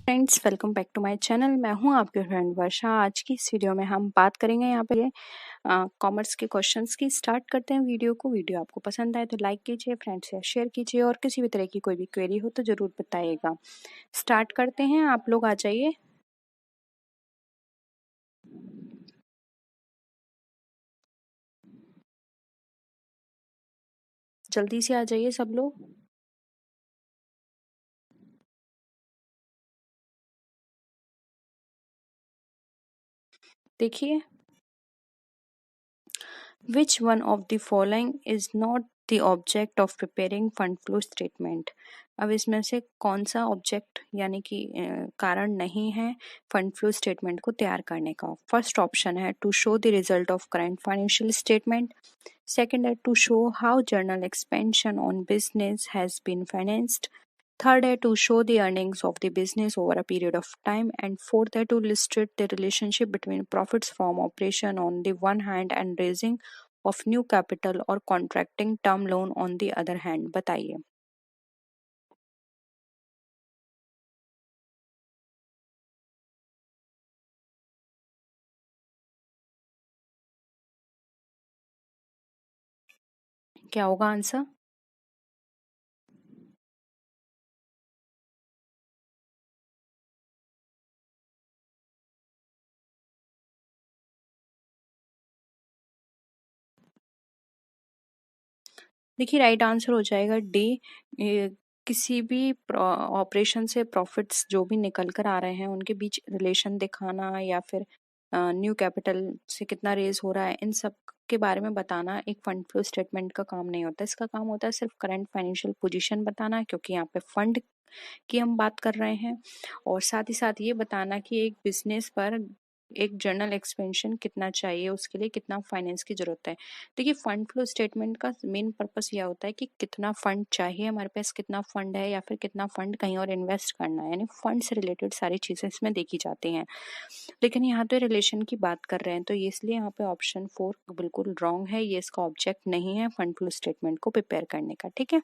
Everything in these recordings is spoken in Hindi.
Friends, welcome back to my channel. मैं हूं आपकी फ्रेंड वर्षा। आज की इस वीडियो में हम बात करेंगे यहाँ पे कॉमर्स के क्वेश्चंस की। स्टार्ट करते हैं वीडियो को। वीडियो आपको पसंद आए तो लाइक कीजिए, फ्रेंड्स से शेयर कीजिए, और किसी भी तरह की कोई भी क्वेरी हो तो ज़रूर बताइएगा। स्टार्ट करते हैं, आप लोग आ जाइए। जल्दी से आ जाइए सब लोग। देखिए, Which one of the following is not the object of preparing fund flow statement? अब इसमें से कौन सा ऑब्जेक्ट यानी कि कारण नहीं है फंड फ्लो स्टेटमेंट को तैयार करने का। फर्स्ट ऑप्शन है to show the result of current financial statement. Second है to show how journal expansion on business has been financed. Third है to show the earnings of the business over a period of time, and fourth है to illustrate the relationship between profits from operation on the one hand and raising of new capital or contracting term loan on the other hand। बताइए। क्या होगा आंसर? देखिए, राइट आंसर हो जाएगा डी। किसी भी ऑपरेशन से प्रॉफिट्स जो भी निकल कर आ रहे हैं उनके बीच रिलेशन दिखाना, या फिर न्यू कैपिटल से कितना रेज हो रहा है, इन सब के बारे में बताना एक फंड फ्लो स्टेटमेंट का काम नहीं होता। इसका काम होता है सिर्फ करंट फाइनेंशियल पोजीशन बताना, क्योंकि यहाँ पे फंड की हम बात कर रहे हैं, और साथ ही साथ ये बताना कि एक बिजनेस पर एक जर्नल एक्सपेंशन कितना चाहिए, उसके लिए कितना फाइनेंस की जरूरत है। देखिए, फंड फ्लो स्टेटमेंट का मेन पर्पस यह होता है कि कितना फंड चाहिए हमारे पास, कितना फंड है, या फिर कितना फंड कहीं और इन्वेस्ट करना है, यानी फंड से रिलेटेड सारी चीजें इसमें देखी जाती हैं। लेकिन यहाँ तो रिलेशन की बात कर रहे हैं, तो ये इसलिए यहाँ पे ऑप्शन 4 बिल्कुल रॉन्ग है। ये इसका ऑब्जेक्ट नहीं है फंड फ्लो स्टेटमेंट को प्रिपेयर करने का। ठीक है,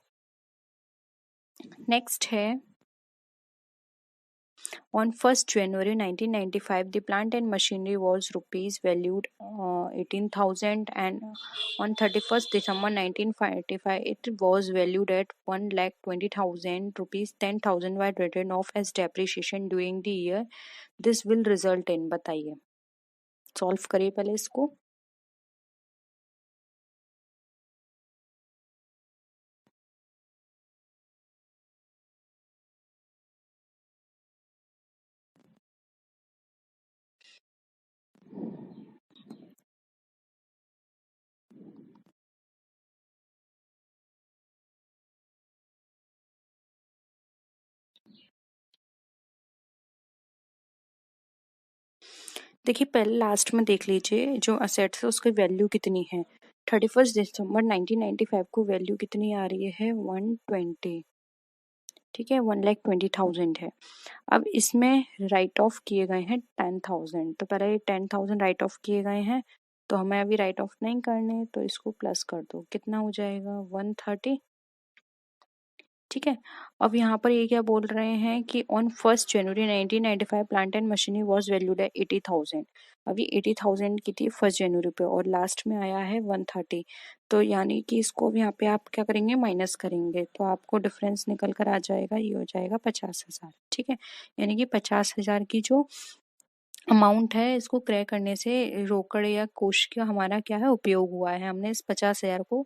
नेक्स्ट है On 1st January 1995, the plant and machinery was rupees valued 18,000, and on 31st December 1945, it was valued at 1,20,000 rupees. 10,000 were written off as depreciation during the year. This will result in, बताइए। सॉल्व करिए पहले इसको। देखिए, पहले लास्ट में देख लीजिए जो असेट्स है उसकी वैल्यू कितनी है। 31 दिसंबर 1995 को वैल्यू कितनी आ रही है? 120। ठीक है, 1,20,000 है। अब इसमें राइट ऑफ किए गए हैं 10,000, तो पहले 10,000 राइट ऑफ किए गए हैं, तो हमें अभी राइट ऑफ नहीं करने, तो इसको प्लस कर दो। कितना हो जाएगा? 130। ठीक है, अब यहाँ पर ये क्या बोल रहे हैं कि on 1 January 1995 plant and machinery was valued है 80,000। अभी 80,000 की थी 1 जनवरी पे, और लास्ट में आया है 130। तो यानी कि इसको अब यहाँ पे आप क्या करेंगे? माइनस करेंगे, तो आपको डिफरेंस निकल कर आ जाएगा। ये हो जाएगा 50,000। ठीक है, यानी कि 50,000 की जो अमाउंट है, इसको क्रय करने से रोकड़ या कोष का हमारा क्या है? उपयोग हुआ है। हमने इस 50,000 को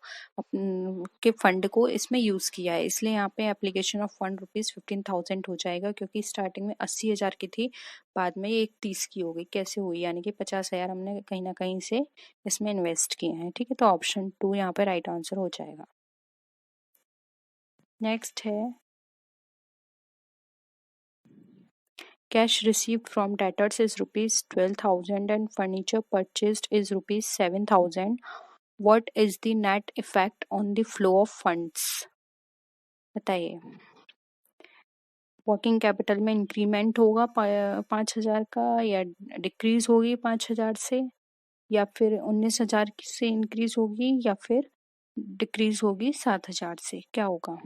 के फंड को इसमें यूज किया है, इसलिए यहाँ पे एप्लीकेशन ऑफ फंड रुपीज 15,000 हो जाएगा, क्योंकि स्टार्टिंग में 80,000 की थी, बाद में ये 30 की हो गई। कैसे हुई? यानी कि 50,000 हमने कहीं ना कहीं से इसमें इन्वेस्ट किए हैं। ठीक है, तो ऑप्शन 2 यहाँ पे राइट आंसर हो जाएगा। नेक्स्ट है cash received from debtors is rupees 12,000 and furniture purchased is rupees 7,000. What is the net effect on the flow of funds? बताइए। वर्किंग कैपिटल में इंक्रीमेंट होगा 5,000 का, या डिक्रीज होगी 5,000 से, या फिर 19,000 से इंक्रीज होगी, या फिर डिक्रीज होगी 7,000 से? क्या होगा?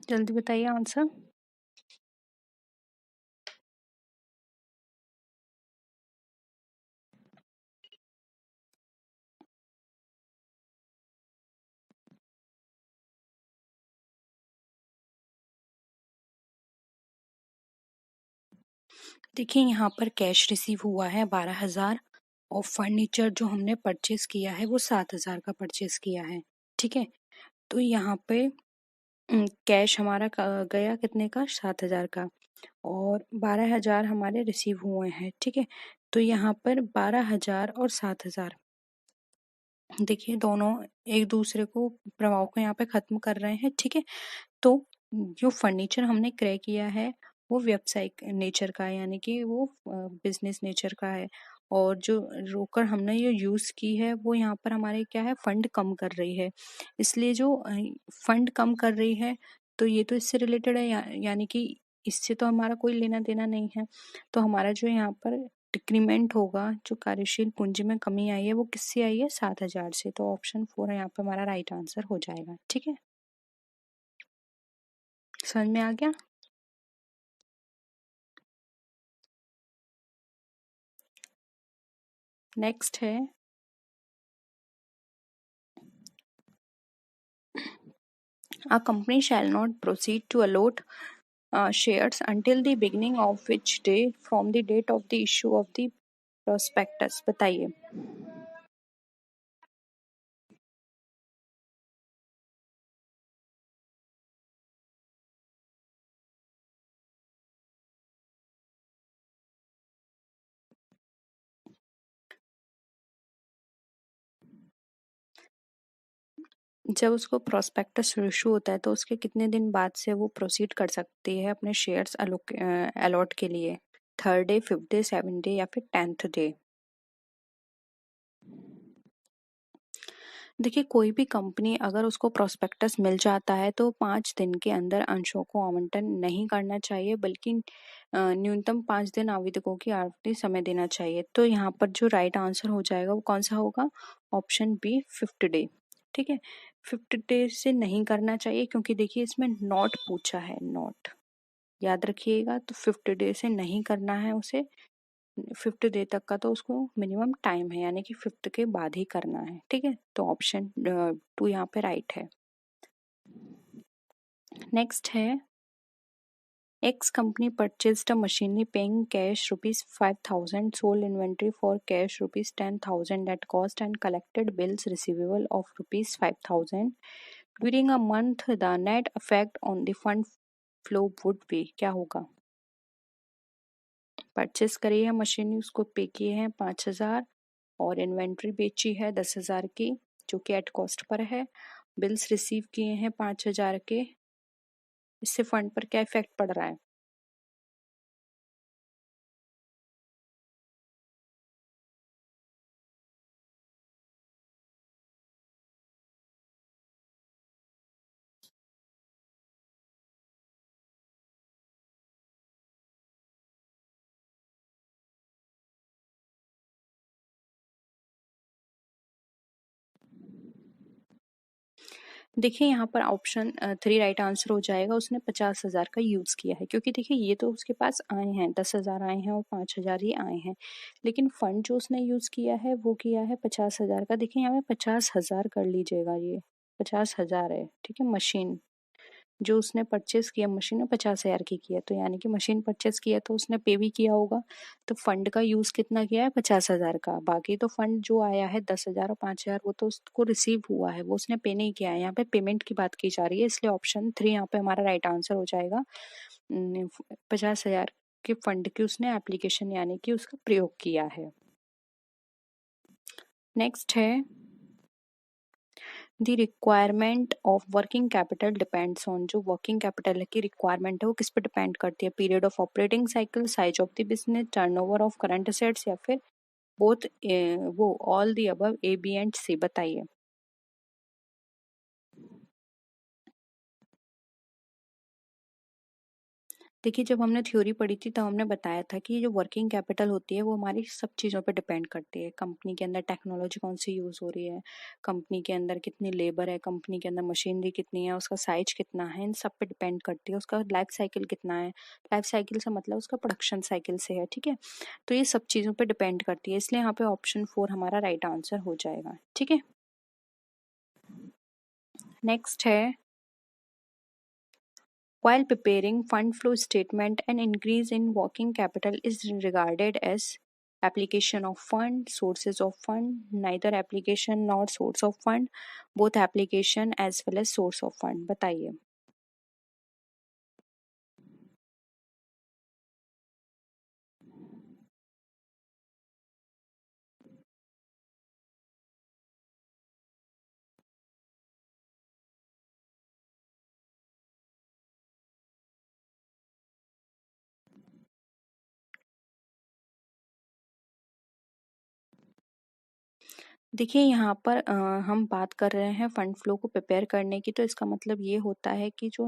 जल्दी बताइए आंसर। देखिए यहाँ पर कैश रिसीव हुआ है 12,000 और फर्नीचर जो हमने परचेज किया है वो 7,000 का परचेज किया है। ठीक है, तो यहाँ पे कैश हमारा गया कितने का, 7,000 का, और 12,000 हमारे रिसीव हुए हैं। ठीक है, तो यहाँ पर 12,000 और 7,000, देखिए दोनों एक दूसरे को प्रभाव को यहाँ पे खत्म कर रहे हैं। ठीक है, तो जो फर्नीचर हमने क्रय किया है वो व्यावसायिक नेचर का है, यानी कि वो बिजनेस नेचर का है, और जो रोकर हमने ये यूज की है वो यहाँ पर हमारे क्या है, फंड कम कर रही है। इसलिए जो फंड कम कर रही है तो ये तो इससे रिलेटेड है, यानी कि इससे तो हमारा कोई लेना देना नहीं है। तो हमारा जो यहाँ पर डिक्रीमेंट होगा, जो कार्यशील पूंजी में कमी आई है वो किससे आई है, 7,000 से। तो ऑप्शन 4 यहाँ पे हमारा राइट आंसर हो जाएगा। ठीक है, समझ में आ गया। नेक्स्ट है, a company shall not proceed to allot shares until the beginning of which day from the date of the issue of the prospectus। बताइए। जब उसको प्रोस्पेक्टस इशू होता है तो उसके कितने दिन बाद से वो प्रोसीड कर सकती है अपने शेयर्स अलॉट के लिए, 3rd day, 5th day, 7th day या फिर 10th डे। देखिए कोई भी कंपनी अगर उसको प्रोस्पेक्टस मिल जाता है तो 5 दिन के अंदर अंशों को आवंटन नहीं करना चाहिए, बल्कि न्यूनतम 5 दिन आवेदकों की आखिरी समय देना चाहिए। तो यहाँ पर जो राइट आंसर हो जाएगा वो कौन सा होगा, ऑप्शन बी, 5th डे। ठीक है, 5th डे से नहीं करना चाहिए क्योंकि देखिए इसमें नॉट पूछा है, नॉट, याद रखिएगा। तो 5th डे से नहीं करना है उसे, 5th डे तक का तो उसको मिनिमम टाइम है, यानी कि 5th के बाद ही करना है। ठीक है, तो ऑप्शन 2 यहाँ पे राइट है। नेक्स्ट है, x company purchased a machinery paying cash ₹5,000, sold inventory for cash ₹10,000 at cost and collected bills receivable of ₹5,000 during a month। the net effect on the fund flow would be, क्या होगा। परचेस करी है मशीनरी, उसको पे किए हैं 5,000, और इन्वेंट्री बेची है 10,000 की जो कि एट कॉस्ट पर है, बिल्स रिसीव किए हैं 5,000 के। इससे फंड पर क्या इफेक्ट पड़ रहा है। देखिए यहाँ पर ऑप्शन 3 राइट आंसर हो जाएगा। उसने 50,000 का यूज किया है क्योंकि देखिए ये तो उसके पास आए हैं, 10,000 आए हैं और 5,000 ही आए हैं, लेकिन फंड जो उसने यूज किया है वो किया है 50,000 का। देखिए यहाँ पे 50,000 कर लीजिएगा, ये 50,000 है। ठीक है, मशीन जो उसने परचेज किया, मशीन ने 50,000 की किया, तो यानी कि मशीन परचेज किया तो उसने पे भी किया होगा। तो फंड का यूज कितना किया है, 50,000 का। बाकी तो फंड जो आया है 10,000 और 5,000 वो तो उसको रिसीव हुआ है, वो उसने पे नहीं किया है। यहाँ पे पेमेंट की बात की जा रही है, इसलिए ऑप्शन 3 यहाँ पे हमारा राइट आंसर हो जाएगा। 50,000 के फंड की उसने एप्लीकेशन यानी कि उसका प्रयोग किया है। नेक्स्ट है, the requirement of working capital depends on, जो वर्किंग कैपिटल की रिक्वायरमेंट है वो किस पे डिपेंड करती है, period of operating cycle, size of the business, turnover of current assets, या फिर बोथ, वो all the above, A B and C. बताइए। देखिए, जब हमने थ्योरी पढ़ी थी तब हमने बताया था कि ये जो वर्किंग कैपिटल होती है वो हमारी सब चीज़ों पे डिपेंड करती है। कंपनी के अंदर टेक्नोलॉजी कौन सी यूज़ हो रही है, कंपनी के अंदर कितनी लेबर है, कंपनी के अंदर मशीनरी कितनी है, उसका साइज कितना है, इन सब पे डिपेंड करती है। उसका लाइफ साइकिल कितना है, लाइफ साइकिल से मतलब उसका प्रोडक्शन साइकिल से है, ठीक है? तो ये सब चीज़ों पे डिपेंड करती है, इसलिए यहाँ पे ऑप्शन 4 हमारा राइट आंसर हो जाएगा, ठीक है? नेक्स्ट है, while preparing fund flow statement, an increase in working capital is regarded as application of fund, sources of fund, neither application nor source of fund, both application as well as source of fund. बताइए। देखिए यहाँ पर हम बात कर रहे हैं फंड फ्लो को प्रिपेयर करने की, तो इसका मतलब ये होता है कि जो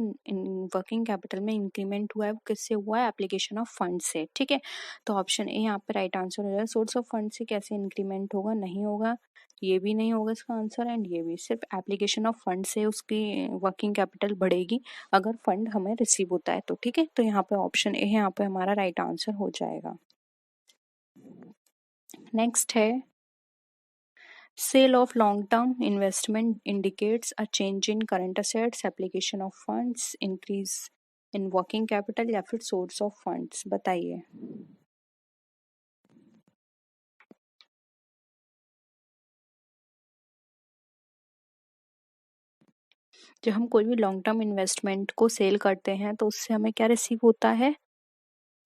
वर्किंग कैपिटल में इंक्रीमेंट हुआ है वो किससे हुआ है, एप्लीकेशन ऑफ फंड से, ठीक है? तो ऑप्शन ए यहाँ पे राइट आंसर हो जाएगा। सोर्स ऑफ फंड से कैसे इंक्रीमेंट होगा, नहीं होगा, ये भी नहीं होगा इसका आंसर, एंड ये भी। सिर्फ एप्लीकेशन ऑफ फंड से उसकी वर्किंग कैपिटल बढ़ेगी अगर फंड हमें रिसीव होता है तो, ठीक है? तो यहाँ पे ऑप्शन ए यहाँ पे हमारा राइट आंसर हो जाएगा। नेक्स्ट है, sale of long-term investment indicates a change in current assets, application of funds, increase in working capital या फिर source of funds, बताइए। जब हम कोई भी लॉन्ग टर्म इन्वेस्टमेंट को सेल करते हैं तो उससे हमें क्या रिसीव होता है,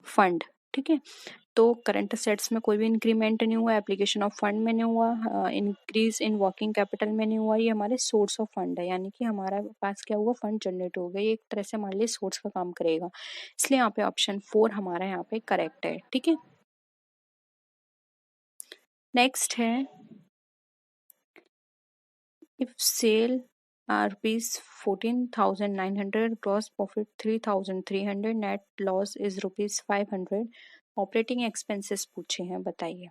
फंड, ठीक है? तो करंट असेट्स में कोई भी इंक्रीमेंट नहीं हुआ, एप्लीकेशन ऑफ फंड में नहीं हुआ, इंक्रीज इन वर्किंग कैपिटल में नहीं हुआ, ये हमारे सोर्स ऑफ फंड है, यानी कि हमारा पास क्या हुआ, फंड जनरेट हो गया। ये एक तरह से हमारे लिए सोर्स का काम करेगा, इसलिए यहाँ पे ऑप्शन 4 हमारा यहाँ पे करेक्ट है, ठीक है? नेक्स्ट है, if sale are rupees 14,900, gross profit 3,300, net loss is rupees 500, operating expenses पूछे हैं, बताइए।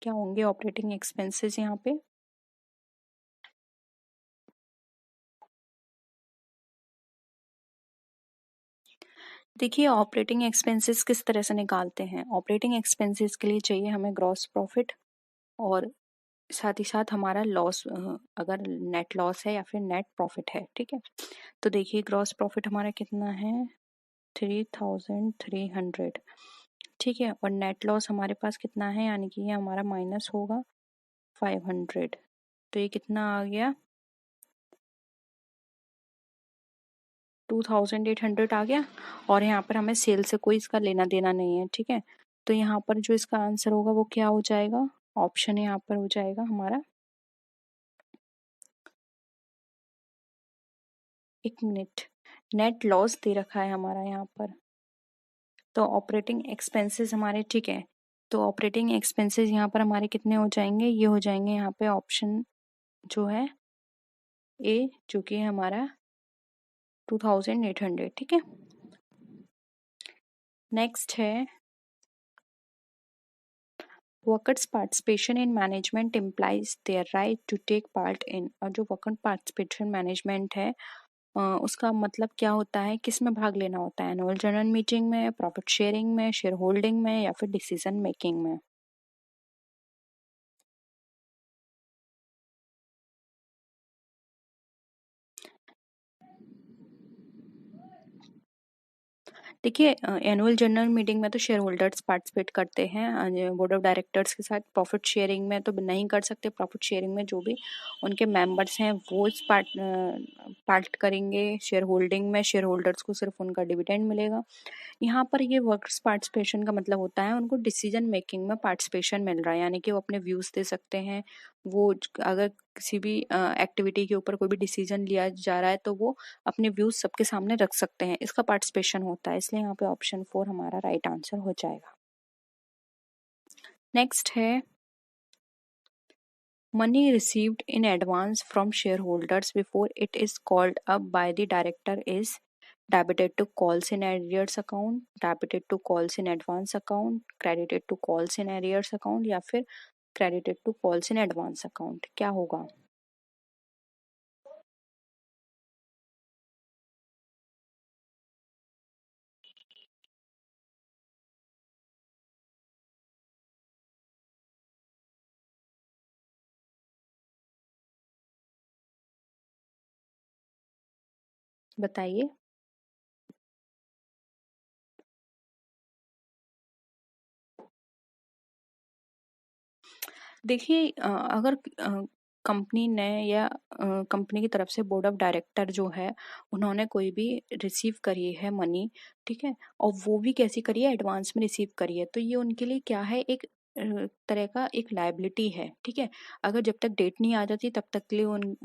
क्या होंगे ऑपरेटिंग एक्सपेंसेस यहाँ पे? देखिए, ऑपरेटिंग एक्सपेंसेस किस तरह से निकालते हैं। ऑपरेटिंग एक्सपेंसेस के लिए चाहिए हमें ग्रॉस प्रॉफिट और साथ ही साथ हमारा लॉस, अगर नेट लॉस है या फिर नेट प्रॉफिट है, ठीक है? तो देखिए ग्रॉस प्रॉफिट हमारा कितना है, 3,300, ठीक है? और नेट लॉस हमारे पास कितना है, यानी कि ये हमारा माइनस होगा 500, तो ये कितना आ गया, 2,800 आ गया। और यहाँ पर हमें सेल से कोई इसका लेना देना नहीं है, ठीक है? तो यहाँ पर जो इसका आंसर होगा वो क्या हो जाएगा, ऑप्शन यहाँ पर हो जाएगा हमारा, एक मिनट, नेट लॉस दे रखा है हमारा यहाँ पर, तो ऑपरेटिंग एक्सपेंसेस हमारे, ठीक है? तो ऑपरेटिंग एक्सपेंसेस यहाँ पर हमारे कितने हो जाएंगे, ये हो जाएंगे यहाँ पे ऑप्शन जो है ए, जो कि हमारा 2,800, ठीक है? नेक्स्ट है, workers participation in management employees their right to take part in, और जो वर्कर पार्टिसिपेशन मैनेजमेंट है उसका मतलब क्या होता है, किस में भाग लेना होता है, एनुअल जनरल मीटिंग में, प्रॉफिट शेयरिंग में, शेयर होल्डिंग में या फिर डिसीजन मेकिंग में? देखिए एनुअल जनरल मीटिंग में तो शेयर होल्डर्स पार्टिसिपेट करते हैं बोर्ड ऑफ डायरेक्टर्स के साथ। प्रॉफिट शेयरिंग में तो नहीं कर सकते, प्रॉफिट शेयरिंग में जो भी उनके मेंबर्स हैं वो इस पार्ट करेंगे। शेयर होल्डिंग में शेयर होल्डर्स को सिर्फ उनका डिविडेंड मिलेगा। यहाँ पर ये वर्कर्स पार्टिसिपेशन का मतलब होता है उनको डिसीजन मेकिंग में पार्टिसिपेशन मिल रहा है, यानी कि वो अपने व्यूज दे सकते हैं, वो अगर किसी भी एक्टिविटी के ऊपर कोई भी डिसीजन लिया जा रहा है तो वो अपने व्यूज सबके सामने रख सकते हैं, इसका पार्टिसिपेशन होता है, इसलिए यहाँ पे ऑप्शन 4 हमारा राइट आंसर हो जाएगा। नेक्स्ट है money received in advance from shareholders before it is called up by the director is debited to calls in arrears account, debited to calls in advance account, credited to calls in arrears account या फिर credited to calls in advance account। क्या होगा? बताइए। देखिए अगर कंपनी ने या कंपनी की तरफ से बोर्ड ऑफ डायरेक्टर जो है उन्होंने कोई भी रिसीव करी है मनी, ठीक है, और वो भी कैसी करी है, एडवांस में रिसीव करी है, तो ये उनके लिए क्या है, एक तरह का एक लायबिलिटी है, ठीक है। अगर जब तक डेट नहीं आ जाती तब तक के लिए उन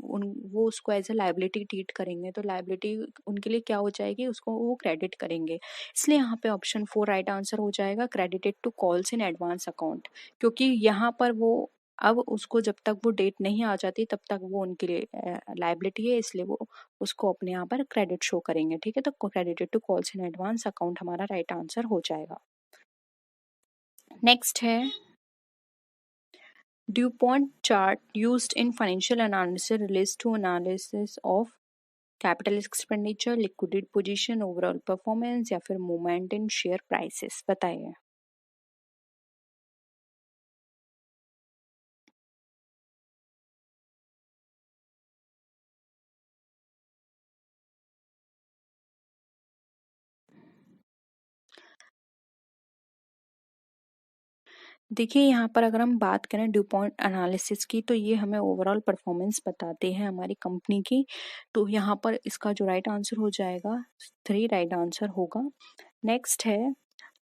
वो उसको एज ए लायबिलिटी ट्रीट करेंगे, तो लायबिलिटी उनके लिए क्या हो जाएगी, उसको वो क्रेडिट करेंगे। इसलिए यहाँ पे ऑप्शन 4 राइट आंसर हो जाएगा, credited to calls in advance account. क्योंकि यहाँ पर वो अब उसको जब तक वो डेट नहीं आ जाती तब तक वो उनके लिए लायबिलिटी है, इसलिए वो उसको अपने यहाँ पर क्रेडिट शो करेंगे, ठीक है। तो credited to calls in advance account हमारा राइट आंसर हो जाएगा। नेक्स्ट है DuPont chart used in financial analysis relates to analysis of capital expenditure, liquidity position, overall performance या फिर मूवमेंट इन शेयर प्राइसेस। बताइए। देखिए यहाँ पर अगर हम बात करें ड्यूपॉन्ट एनालिसिस की, तो ये हमें ओवरऑल परफॉर्मेंस बताते हैं हमारी कंपनी की। तो यहाँ पर इसका जो राइट आंसर हो जाएगा 3 राइट आंसर होगा। नेक्स्ट है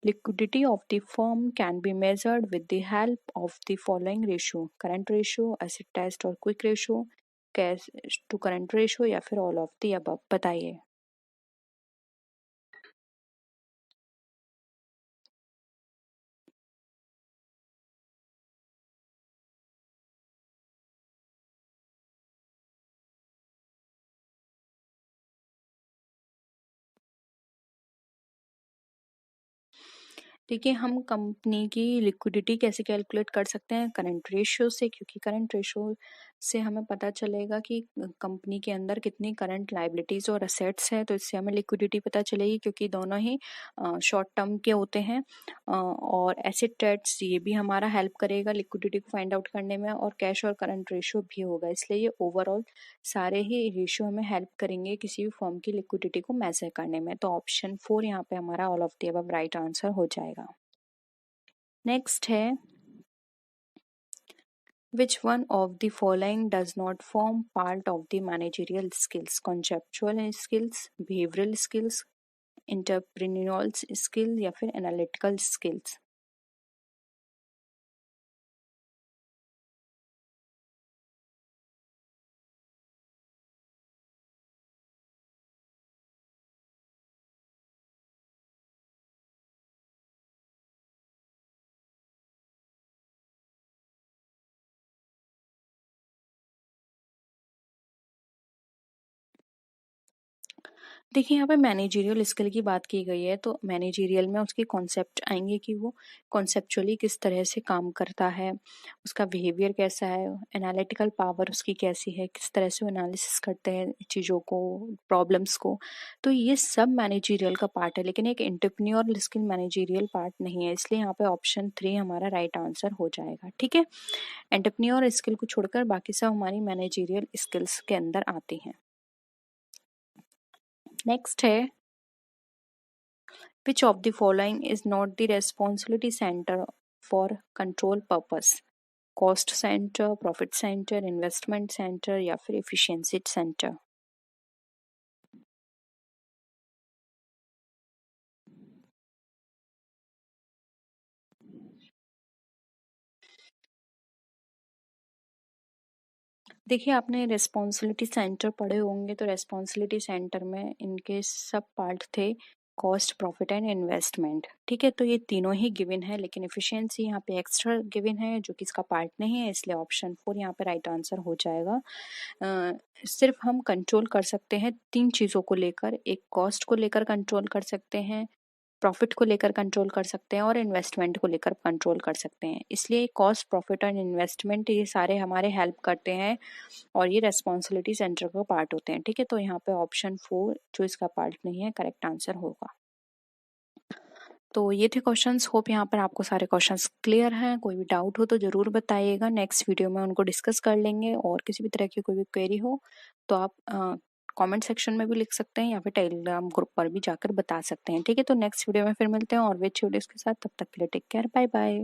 liquidity of the firm can be measured with the help of the following ratio, current ratio, acid test और quick ratio, cash to current ratio या फिर ऑल ऑफ द अबव। बताइए। देखिए हम कंपनी की लिक्विडिटी कैसे कैलकुलेट कर सकते हैं, करंट रेशियो से, क्योंकि करंट रेशियो से हमें पता चलेगा कि कंपनी के अंदर कितनी करंट लाइबिलिटीज और असेट्स है, तो इससे हमें लिक्विडिटी पता चलेगी, क्योंकि दोनों ही शॉर्ट टर्म के होते हैं। और एसिड ट्रेड्स ये भी हमारा हेल्प करेगा लिक्विडिटी को फाइंड आउट करने में, और कैश और करंट रेशियो भी होगा, इसलिए ये ओवरऑल सारे ही रेशियो हमें हेल्प करेंगे किसी भी फर्म की लिक्विडिटी को मेजर करने में। तो ऑप्शन 4 यहाँ पे हमारा all of the above right answer हो जाएगा। नेक्स्ट है which one of the following does not form part of the managerial skills, conceptual skills, behavioral skills, entrepreneurial skill या फिर analytical skills। देखिए यहाँ पे मैनेजरियल स्किल की बात की गई है, तो मैनेजरियल में उसके कॉन्सेप्ट आएंगे कि वो कॉन्सेप्चुअली किस तरह से काम करता है, उसका बिहेवियर कैसा है, एनालिटिकल पावर उसकी कैसी है, किस तरह से वो एनालिसिस करते हैं चीज़ों को, प्रॉब्लम्स को। तो ये सब मैनेजरियल का पार्ट है, लेकिन एक एंटरप्रेन्योर स्किल मैनेजरियल पार्ट नहीं है, इसलिए यहाँ पे ऑप्शन 3 हमारा राइट आंसर हो जाएगा, ठीक है। एंटरप्रेन्योर स्किल को छोड़कर बाकी सब हमारी मैनेजरियल स्किल्स के अंदर आती हैं। नेक्स्ट है which of the following is not the responsibility center for control purpose, cost center, profit center, investment center या फिर efficiency center। देखिए, आपने रिस्पॉन्सिबिलिटी सेंटर पढ़े होंगे, तो रिस्पॉन्सिबिलिटी सेंटर में इनके सब पार्ट थे कॉस्ट, प्रॉफिट एंड इन्वेस्टमेंट। ठीक है, तो ये तीनों ही गिवन है, लेकिन एफिशिएंसी यहाँ पे एक्स्ट्रा गिवन है जो कि इसका पार्ट नहीं है, इसलिए ऑप्शन 4 यहाँ पे राइट आंसर हो जाएगा। सिर्फ हम कंट्रोल कर सकते हैं 3 चीज़ों को लेकर, एक कॉस्ट को लेकर कंट्रोल कर सकते हैं, प्रॉफिट को लेकर कंट्रोल कर सकते हैं और इन्वेस्टमेंट को लेकर कंट्रोल कर सकते हैं। इसलिए कॉस्ट, प्रॉफिट और इन्वेस्टमेंट ये सारे हमारे हेल्प करते हैं और ये रेस्पॉन्सिबिलिटी सेंटर का पार्ट होते हैं। ठीक है, तो यहाँ पे ऑप्शन 4 जो इसका पार्ट नहीं है करेक्ट आंसर होगा। तो ये थे क्वेश्चंस। होप यहाँ पर आपको सारे क्वेश्चंस क्लियर हैं। कोई भी डाउट हो तो ज़रूर बताइएगा, नेक्स्ट वीडियो में उनको डिस्कस कर लेंगे। और किसी भी तरह की कोई भी क्वेरी हो तो आप कमेंट सेक्शन में भी लिख सकते हैं या फिर टेलीग्राम ग्रुप पर भी जाकर बता सकते हैं। ठीक है, तो नेक्स्ट वीडियो में फिर मिलते हैं और भी अच्छी वीडियोस के साथ। तब तक के लिए टेक केयर, बाय बाय।